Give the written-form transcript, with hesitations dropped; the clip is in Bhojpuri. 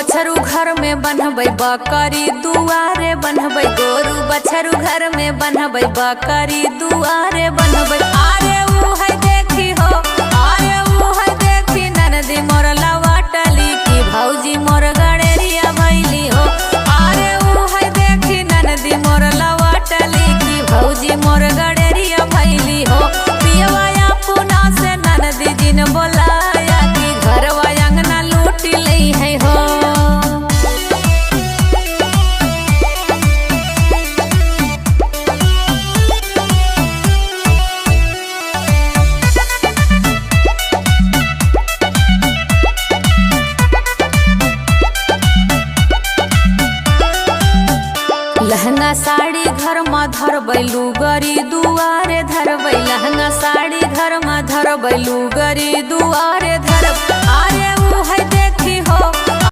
बछरू घर में बनबै बकरी दुआरे बनबै, गोरू बछरू घर में बनबै बकरी दुआरे बनबै। अरे ऊ है देखी हो, अरे ऊ है देखी ननदी मोर लवटली की भौजी मोर गड़ेरिया भैली हो। अरे ऊ है देखी ननदी मोर लवटली की भौजी मोर गड़ेरिया भैली हो। पियवाया पुना से ननदी दिन बोलाया कि घरवा अंगना लूट ली है हो। लहंगा साड़ी घर में धरबै लुगरी दुआरे धरबै, लहंगा साड़ी घर में धरबै लुगरी दुआरे